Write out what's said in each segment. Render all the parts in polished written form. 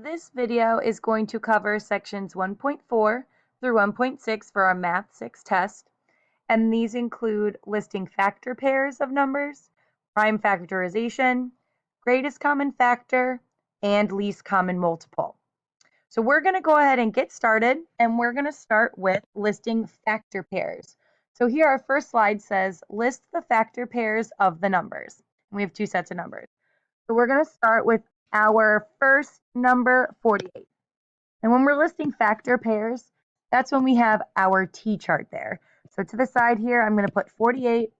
This video is going to cover sections 1.4 through 1.6 for our Math 6 test, and these include listing factor pairs of numbers, prime factorization, greatest common factor, and least common multiple. So we're going to go ahead and get started, and we're going to start with listing factor pairs. So here our first slide says list the factor pairs of the numbers. We have two sets of numbers. So we're going to start with our first number, 48. And when we're listing factor pairs, that's when we have our T-chart there. So to the side here, I'm going to put 48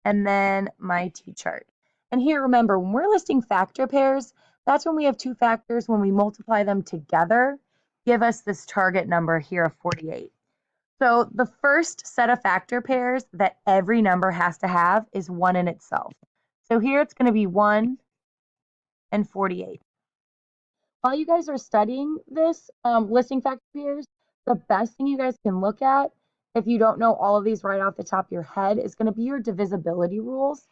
and then my T-chart. And here, remember, when we're listing factor pairs, that's when we have two factors. When we multiply them together, give us this target number here of 48. So the first set of factor pairs that every number has to have is 1 in itself. So here it's going to be 1 and 48. While you guys are studying this, listing factor pairs, the best thing you guys can look at, if you don't know all of these right off the top of your head, is going to be your divisibility rules.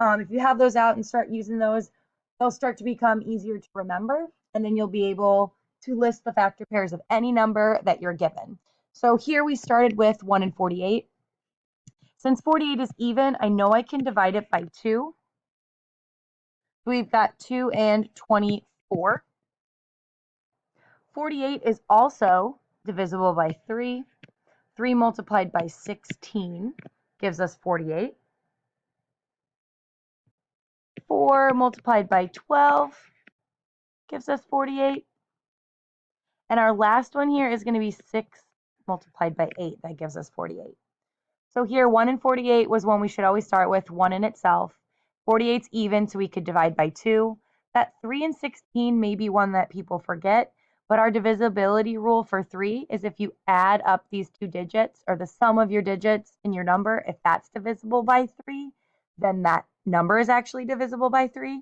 If you have those out and start using those, they'll start to become easier to remember, and then you'll be able to list the factor pairs of any number that you're given. So here we started with 1 and 48. Since 48 is even, I know I can divide it by 2. We've got 2 and 24. 48 is also divisible by 3. 3 multiplied by 16 gives us 48. 4 multiplied by 12 gives us 48. And our last one here is going to be 6 multiplied by 8. That gives us 48. So here, 1 and 48 was one we should always start with, 1 in itself. 48's even, so we could divide by 2. That 3 and 16 may be one that people forget, but our divisibility rule for 3 is if you add up these two digits, or the sum of your digits in your number, if that's divisible by 3, then that number is actually divisible by 3.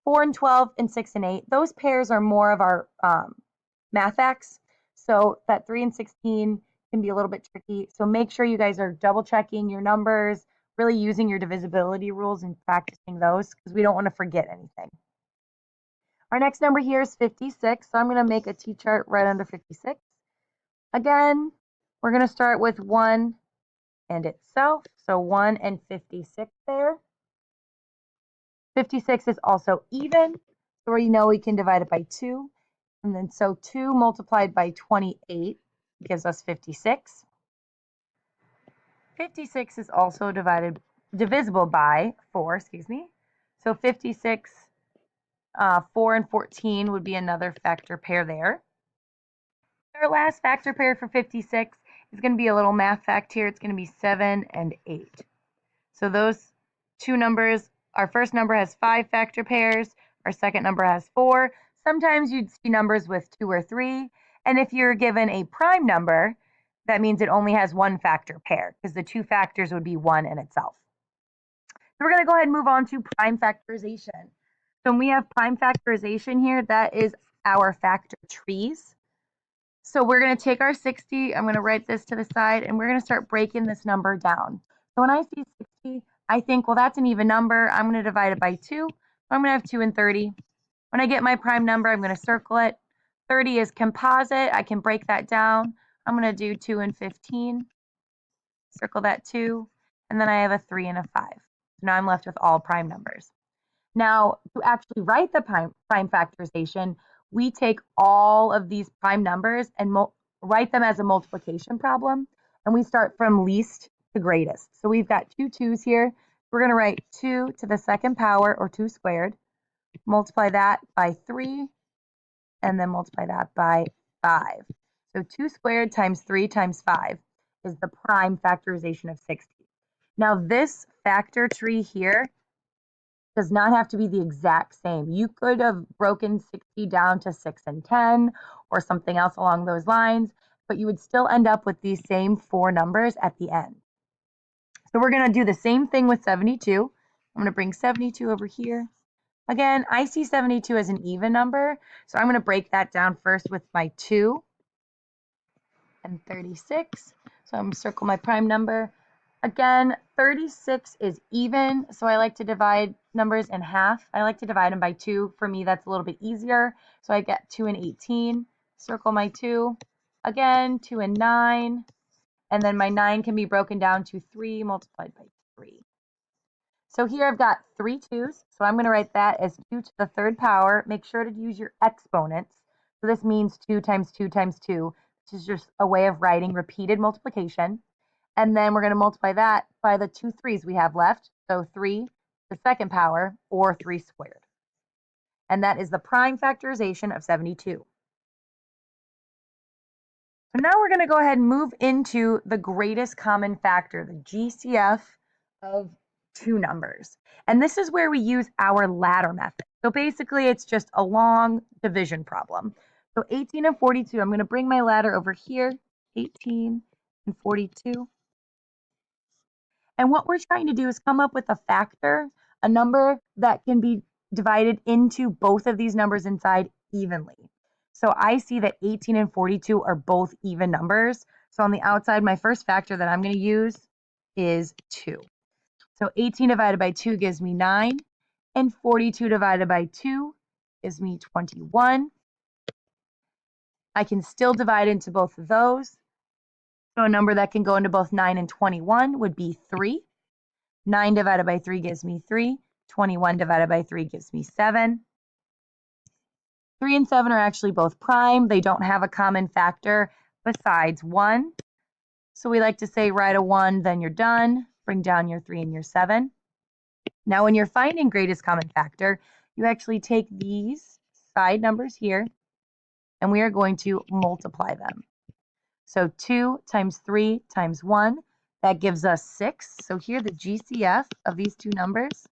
4 and 12 and 6 and 8, those pairs are more of our math facts. So that 3 and 16 can be a little bit tricky. So make sure you guys are double checking your numbers, really using your divisibility rules and practicing those, because we don't want to forget anything. Our next number here is 56. So I'm going to make a T-chart right under 56. Again, we're going to start with 1 and itself. So 1 and 56 there. 56 is also even, so we know we can divide it by 2. And then so 2 multiplied by 28 gives us 56. 56 is also divisible by 4, So 56, 4 and 14 would be another factor pair there. Our last factor pair for 56 is going to be a little math fact here. It's going to be 7 and 8. So those two numbers, our first number has 5 factor pairs. Our second number has 4. Sometimes you'd see numbers with 2 or 3. And if you're given a prime number, that means it only has 1 factor pair, because the 2 factors would be 1 in itself. So we're going to go ahead and move on to prime factorization. So when we have prime factorization here, that is our factor trees. So we're going to take our 60, I'm going to write this to the side, and we're going to start breaking this number down. So when I see 60, I think, well, that's an even number. I'm going to divide it by 2. So I'm going to have 2 and 30. When I get my prime number, I'm going to circle it. 30 is composite. I can break that down. I'm going to do 2 and 15. Circle that 2. And then I have a 3 and a 5. So now I'm left with all prime numbers. Now, to actually write the prime factorization, we take all of these prime numbers and write them as a multiplication problem. And we start from least to greatest. So we've got 2 2's here. We're going to write 2 to the second power, or 2 squared. Multiply that by 3, and then multiply that by 5. So 2 squared times 3 times 5 is the prime factorization of 60. Now this factor tree here does not have to be the exact same. You could have broken 60 down to 6 and 10 or something else along those lines, but you would still end up with these same 4 numbers at the end. So we're going to do the same thing with 72. I'm going to bring 72 over here. Again, I see 72 as an even number, so I'm going to break that down first with my 2 and 36. So I'm going to circle my prime number. Again, 36 is even, so I like to divide numbers in half. I like to divide them by 2. For me, that's a little bit easier. So I get 2 and 18, circle my 2. Again, 2 and 9, and then my 9 can be broken down to 3 multiplied by 3. So here I've got 3 2's, so I'm going to write that as 2 to the third power. Make sure to use your exponents. So this means 2 times 2 times 2, which is just a way of writing repeated multiplication. And then we're going to multiply that by the 2 3's we have left. So 3 to the second power, or 3 squared. And that is the prime factorization of 72. So now we're going to go ahead and move into the greatest common factor, the GCF of two numbers. And this is where we use our ladder method. So basically, it's just a long division problem. So 18 and 42, I'm going to bring my ladder over here, 18 and 42. And what we're trying to do is come up with a factor, a number that can be divided into both of these numbers inside evenly. So I see that 18 and 42 are both even numbers. So on the outside, my first factor that I'm going to use is 2. So 18 divided by 2 gives me 9, and 42 divided by 2 gives me 21. I can still divide into both of those. So a number that can go into both 9 and 21 would be 3. 9 divided by 3 gives me 3. 21 divided by 3 gives me 7. 3 and 7 are actually both prime. They don't have a common factor besides 1. So we like to say write a 1, then you're done. Bring down your 3 and your 7. Now when you're finding greatest common factor, you actually take these side numbers here, and we are going to multiply them. So 2 times 3 times 1, that gives us 6. So here the GCF of these two numbers,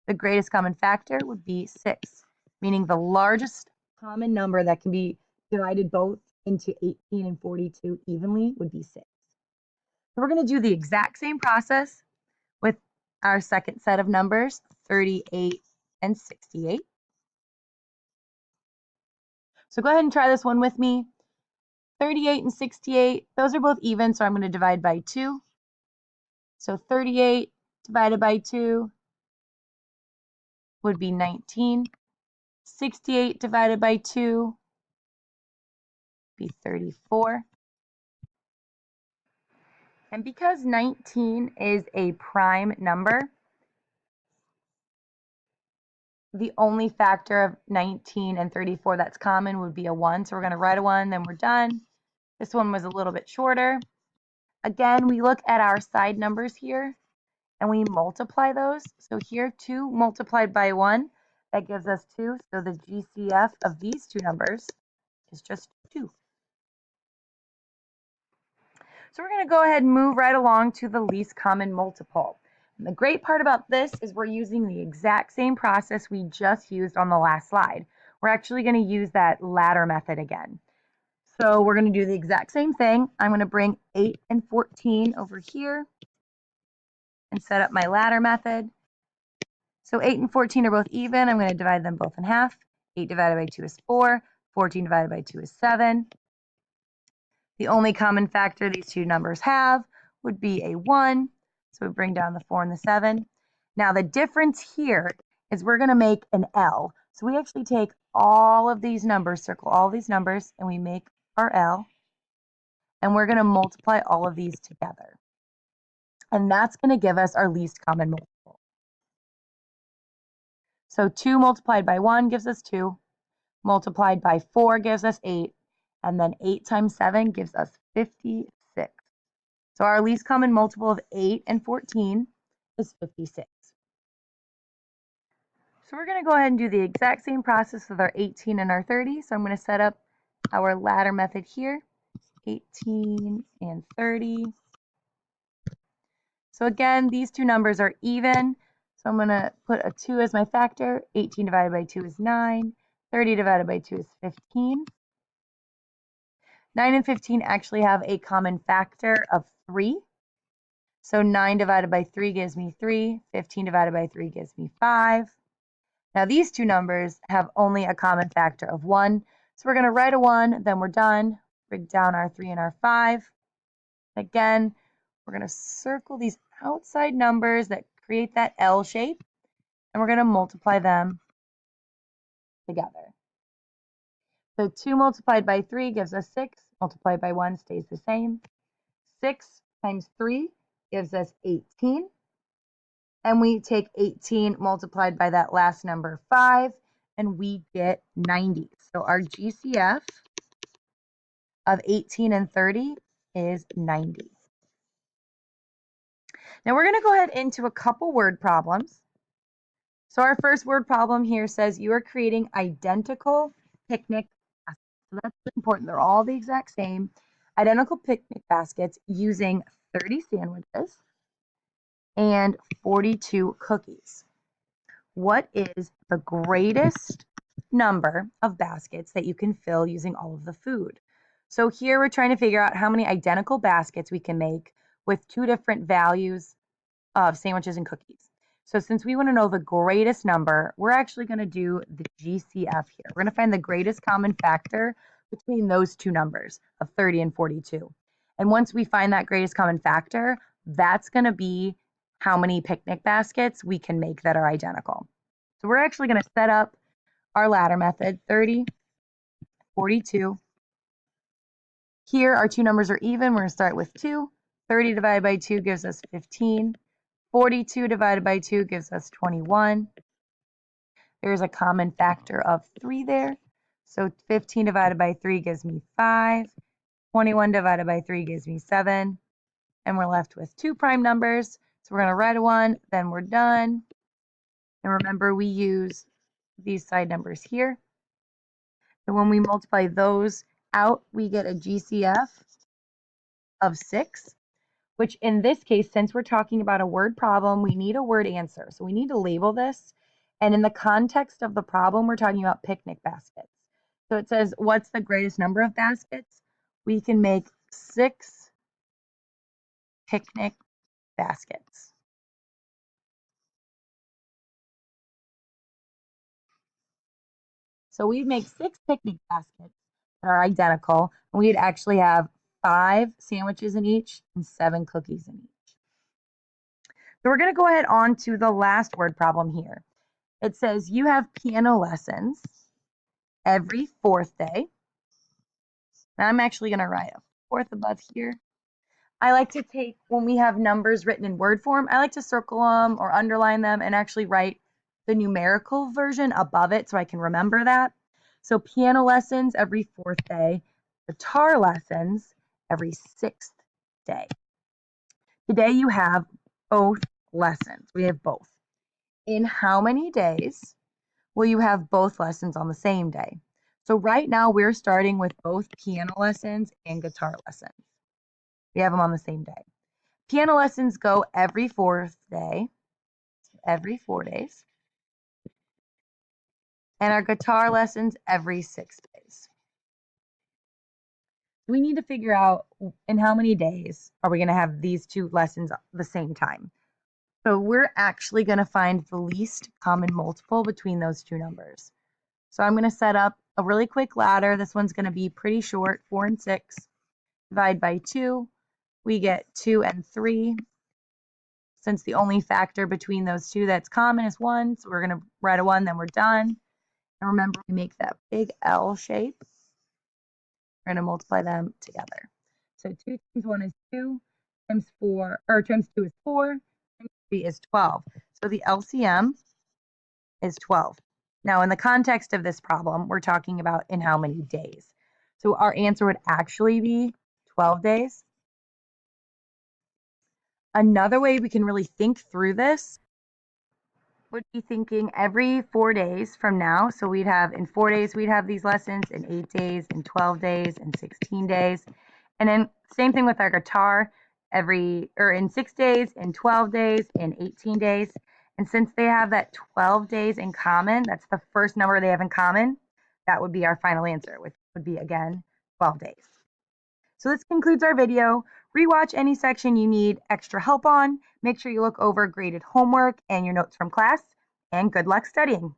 the greatest common factor would be 6, meaning the largest common number that can be divided both into 18 and 42 evenly would be 6. So we're going to do the exact same process with our second set of numbers, 38 and 68. So go ahead and try this one with me. 38 and 68, those are both even, so I'm going to divide by 2. So 38 divided by 2 would be 19. 68 divided by 2 would be 34. And because 19 is a prime number, the only factor of 19 and 34 that's common would be a 1. So we're going to write a 1, then we're done. This one was a little bit shorter. Again, we look at our side numbers here, and we multiply those. So here, 2 multiplied by 1, that gives us 2. So the GCF of these two numbers is just 2. So we're going to go ahead and move right along to the least common multiple. And the great part about this is we're using the exact same process we just used on the last slide. We're actually going to use that ladder method again. So we're going to do the exact same thing. I'm going to bring 8 and 14 over here and set up my ladder method. So 8 and 14 are both even. I'm going to divide them both in half. 8 divided by 2 is 4. 14 divided by 2 is 7. The only common factor these two numbers have would be a 1. So we bring down the 4 and the 7. Now the difference here is we're going to make an L. So we actually take all of these numbers, circle all these numbers, and we make our L. And we're going to multiply all of these together. And that's going to give us our least common multiple. So 2 multiplied by 1 gives us 2. Multiplied by 4 gives us 8. And then 8 times 7 gives us 56. So our least common multiple of 8 and 14 is 56. So we're going to go ahead and do the exact same process with our 18 and our 30. So I'm going to set up our ladder method here, 18 and 30. So again, these two numbers are even. So I'm going to put a 2 as my factor. 18 divided by 2 is 9. 30 divided by 2 is 15. 9 and 15 actually have a common factor of 3. So 9 divided by 3 gives me 3. 15 divided by 3 gives me 5. Now these two numbers have only a common factor of 1. So we're going to write a 1, then we're done. Bring down our 3 and our 5. Again, we're going to circle these outside numbers that create that L shape, and we're going to multiply them together. So 2 multiplied by 3 gives us 6, multiplied by 1 stays the same. 6 times 3 gives us 18. And we take 18 multiplied by that last number 5, and we get 90. So our GCF of 18 and 30 is 90. Now we're going to go ahead into a couple word problems. So our first word problem here says you are creating identical picnic baskets. So that's important. They're all the exact same. Identical picnic baskets using 30 sandwiches and 42 cookies. What is the greatest number of baskets that you can fill using all of the food? So here we're trying to figure out how many identical baskets we can make with 2 different values of sandwiches and cookies. So since we want to know the greatest number, we're actually going to do the GCF here. We're going to find the greatest common factor between those 2 numbers of 30 and 42. And once we find that greatest common factor, that's going to be how many picnic baskets we can make that are identical. So we're actually going to set up our ladder method, 30, 42. Here our 2 numbers are even. We're going to start with 2. 30 divided by 2 gives us 15. 42 divided by 2 gives us 21. There's a common factor of 3 there. So 15 divided by 3 gives me 5. 21 divided by 3 gives me 7. And we're left with 2 prime numbers. So we're going to write a 1, then we're done. And remember, we use these side numbers here. And when we multiply those out, we get a GCF of 6, which in this case, since we're talking about a word problem, we need a word answer. So we need to label this. And in the context of the problem, we're talking about picnic baskets. So it says, what's the greatest number of baskets? We can make 6 picnic baskets. So we'd make 6 picnic baskets that are identical, and we'd actually have 5 sandwiches in each and 7 cookies in each. So we're going to go ahead on to the last word problem here. It says you have piano lessons every 4th day. Now I'm actually going to write a 4th above here. I like to take, when we have numbers written in word form, I like to circle them or underline them and actually write the numerical version above it so I can remember that. So piano lessons every 4th day, guitar lessons every 6th day. Today you have both lessons. We have both. In how many days will you have both lessons on the same day? So right now we're starting with both piano lessons and guitar lessons. We have them on the same day. Piano lessons go every 4th day, every 4 days. And our guitar lessons every 6 days. We need to figure out in how many days are we going to have these 2 lessons at the same time. So we're actually going to find the least common multiple between those 2 numbers. So I'm going to set up a really quick ladder. This one's going to be pretty short, 4 and 6. Divide by 2. We get 2 and 3. Since the only factor between those 2 that's common is 1, so we're going to write a 1, then we're done. And remember, we make that big L shape. We're going to multiply them together. So 2 times 1 is 2, times 4, or times 2 is 4, times 3 is 12. So the LCM is 12. Now, in the context of this problem, we're talking about in how many days. So our answer would actually be 12 days. Another way we can really think through this would be thinking every 4 days from now. So we'd have in 4 days, we'd have these lessons, in 8 days, in 12 days, in 16 days. And then same thing with our guitar, in 6 days, in 12 days, in 18 days. And since they have that 12 days in common, that's the first number they have in common, that would be our final answer, which would be, again, 12 days. So this concludes our video. Rewatch any section you need extra help on. Make sure you look over graded homework and your notes from class, and good luck studying.